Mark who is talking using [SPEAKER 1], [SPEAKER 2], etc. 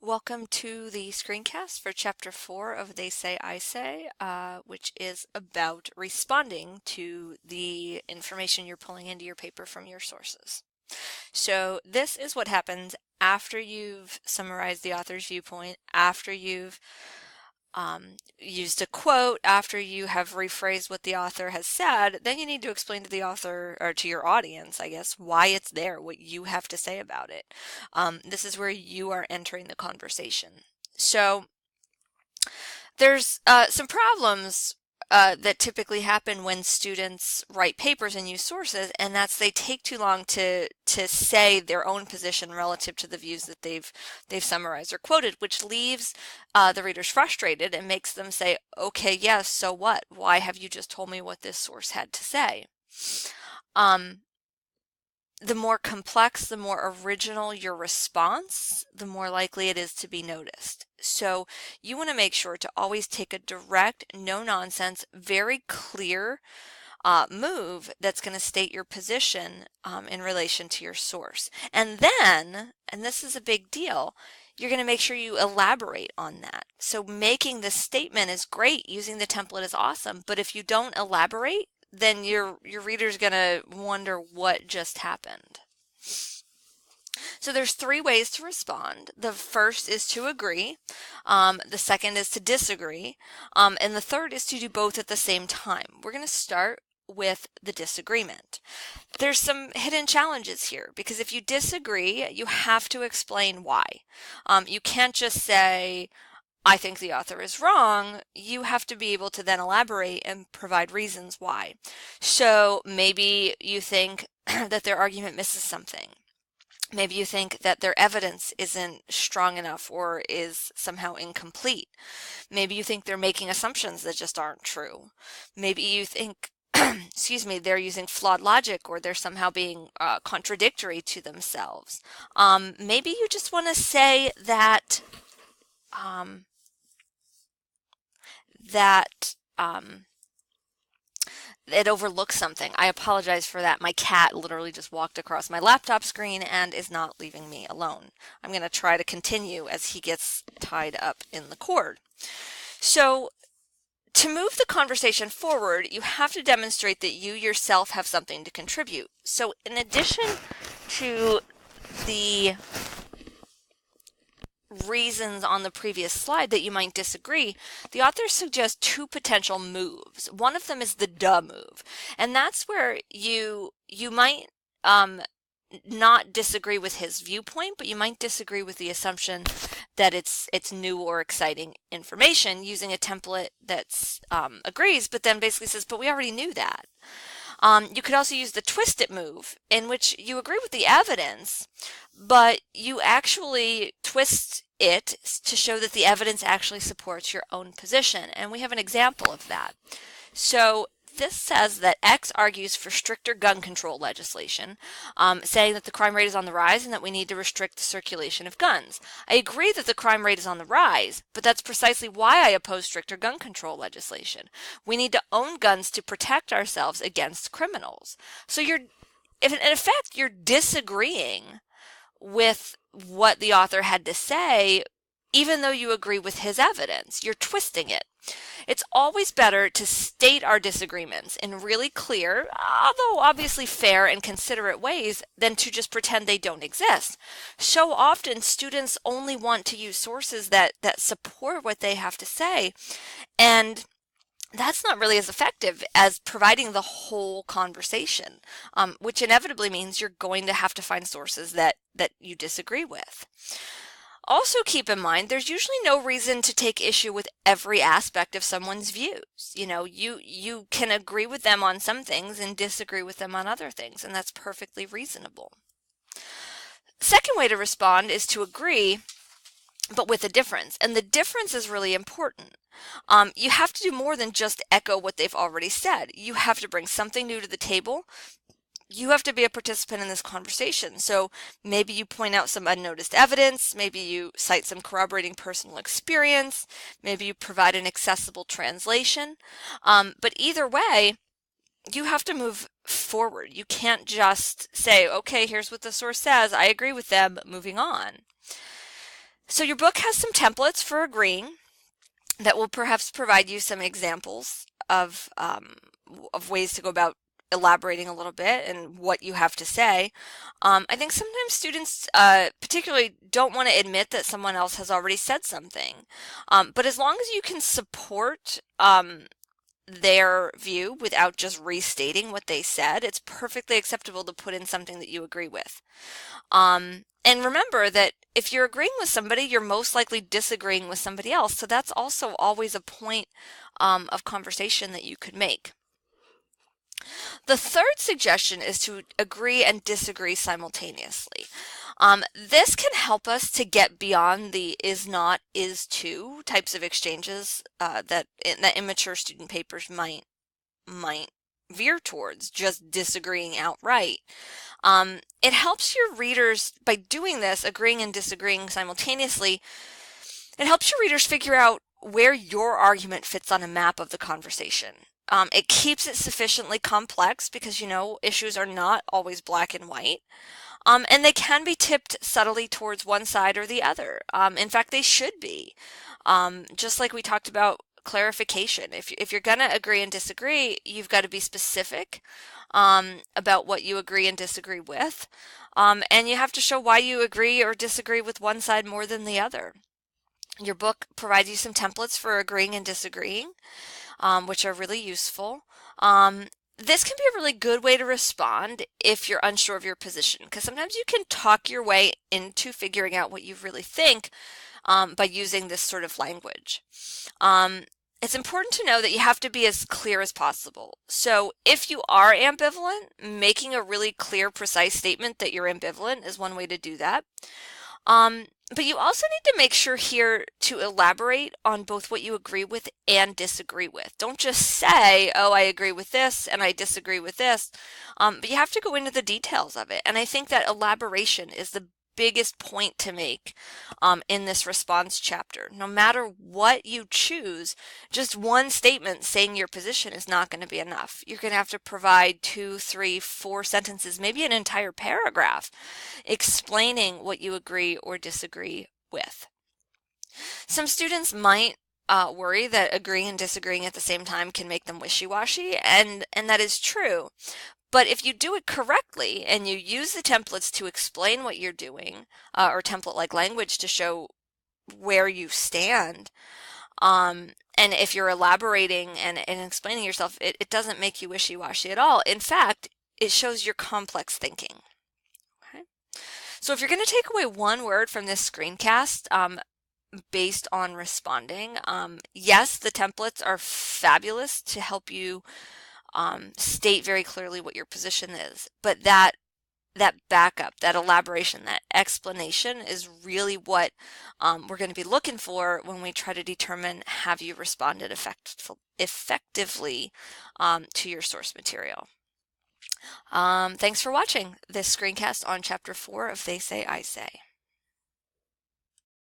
[SPEAKER 1] Welcome to the screencast for Chapter 4 of They Say, I Say, which is about responding to the information you're pulling into your paper from your sources. So this is what happens after you've summarized the author's viewpoint, after you've used a quote, after you have rephrased what the author has said. Then you need to explain to the author, or to your audience, I guess, why it's there, what you have to say about it. This is where you are entering the conversation. So there's some problems that typically happen when students write papers and use sources, and that's they take too long to say their own position relative to the views that they've summarized or quoted, which leaves the readers frustrated and makes them say, "Okay, yes, so what? Why have you just told me what this source had to say?" The more complex, the more original your response, the more likely it is to be noticed. So you want to make sure to always take a direct, no nonsense, very clear move that's going to state your position in relation to your source. And then, and this is a big deal, you're going to make sure you elaborate on that. So making this statement is great, using the template is awesome, but if you don't elaborate, then your reader's going to wonder what just happened. So there's three ways to respond. The first is to agree, the second is to disagree, and the third is to do both at the same time. We're going to start with the disagreement. There's some hidden challenges here because if you disagree, you have to explain why. You can't just say, "I think the author is wrong." You have to be able to then elaborate and provide reasons why. So maybe you think that their argument misses something. Maybe you think that their evidence isn't strong enough or is somehow incomplete. Maybe you think they're making assumptions that just aren't true. Maybe you think, excuse me, they're using flawed logic or they're somehow being contradictory to themselves. Maybe you just want to say that um, that it overlooks something. I apologize for that. My cat literally just walked across my laptop screen and is not leaving me alone. I'm going to try to continue as he gets tied up in the cord. So to move the conversation forward, you have to demonstrate that you yourself have something to contribute. So in addition to the reasons on the previous slide that you might disagree, the author suggests two potential moves. One of them is the duh move, and that's where you might not disagree with his viewpoint, but you might disagree with the assumption that it's new or exciting information using a template that's agrees, but then basically says, "But we already knew that." You could also use the twist it move, in which you agree with the evidence, but you actually twist it to show that the evidence actually supports your own position. And we have an example of that. So this says that X argues for stricter gun control legislation, saying that the crime rate is on the rise and that we need to restrict the circulation of guns. I agree that the crime rate is on the rise, but that's precisely why I oppose stricter gun control legislation. We need to own guns to protect ourselves against criminals. So in effect, you're disagreeing with what the author had to say, even though you agree with his evidence. You're twisting it. It's always better to state our disagreements in really clear, although obviously fair and considerate ways, than to just pretend they don't exist. So often students only want to use sources that support what they have to say, and that's not really as effective as providing the whole conversation, which inevitably means you're going to have to find sources that you disagree with. Also keep in mind, there's usually no reason to take issue with every aspect of someone's views. You can agree with them on some things and disagree with them on other things, and that's perfectly reasonable. Second way to respond is to agree, but with a difference. And the difference is really important. You have to do more than just echo what they've already said. You have to bring something new to the table. You have to be a participant in this conversation. So maybe you point out some unnoticed evidence, maybe you cite some corroborating personal experience, maybe you provide an accessible translation. But either way, you have to move forward. You can't just say, "Okay, here's what the source says. I agree with them, moving on." So your book has some templates for agreeing that will perhaps provide you some examples of ways to go about elaborating a little bit and what you have to say. I think sometimes students particularly don't want to admit that someone else has already said something. But as long as you can support their view without just restating what they said, it's perfectly acceptable to put in something that you agree with. And remember that if you're agreeing with somebody, you're most likely disagreeing with somebody else. So that's also always a point of conversation that you could make. The third suggestion is to agree and disagree simultaneously. This can help us to get beyond the is not, is to types of exchanges that immature student papers might veer towards, just disagreeing outright. It helps your readers, by doing this, agreeing and disagreeing simultaneously, it helps your readers figure out where your argument fits on a map of the conversation. It keeps it sufficiently complex because, issues are not always black and white. And they can be tipped subtly towards one side or the other. In fact, they should be. Just like we talked about clarification. If you're going to agree and disagree, you've got to be specific about what you agree and disagree with. And you have to show why you agree or disagree with one side more than the other. Your book provides you some templates for agreeing and disagreeing, which are really useful. This can be a really good way to respond if you're unsure of your position, because sometimes you can talk your way into figuring out what you really think by using this sort of language. It's important to know that you have to be as clear as possible. So if you are ambivalent, making a really clear, precise statement that you're ambivalent is one way to do that. But you also need to make sure here to elaborate on both what you agree with and disagree with. Don't just say, oh, I agree with this and I disagree with this, but you have to go into the details of it. And I think that elaboration is the biggest point to make in this response chapter. No matter what you choose, just one statement saying your position is not going to be enough. You're going to have to provide 2, 3, 4 sentences, maybe an entire paragraph explaining what you agree or disagree with. Some students might worry that agreeing and disagreeing at the same time can make them wishy-washy, and that is true. But if you do it correctly and you use the templates to explain what you're doing, or template-like language to show where you stand, and if you're elaborating and explaining yourself, it doesn't make you wishy-washy at all. In fact, it shows your complex thinking. Okay? So if you're going to take away one word from this screencast, based on responding, yes, the templates are fabulous to help you state very clearly what your position is, but that backup, that elaboration, that explanation is really what we're going to be looking for when we try to determine have you responded effectively to your source material. Thanks for watching this screencast on Chapter 4 of They Say, I Say.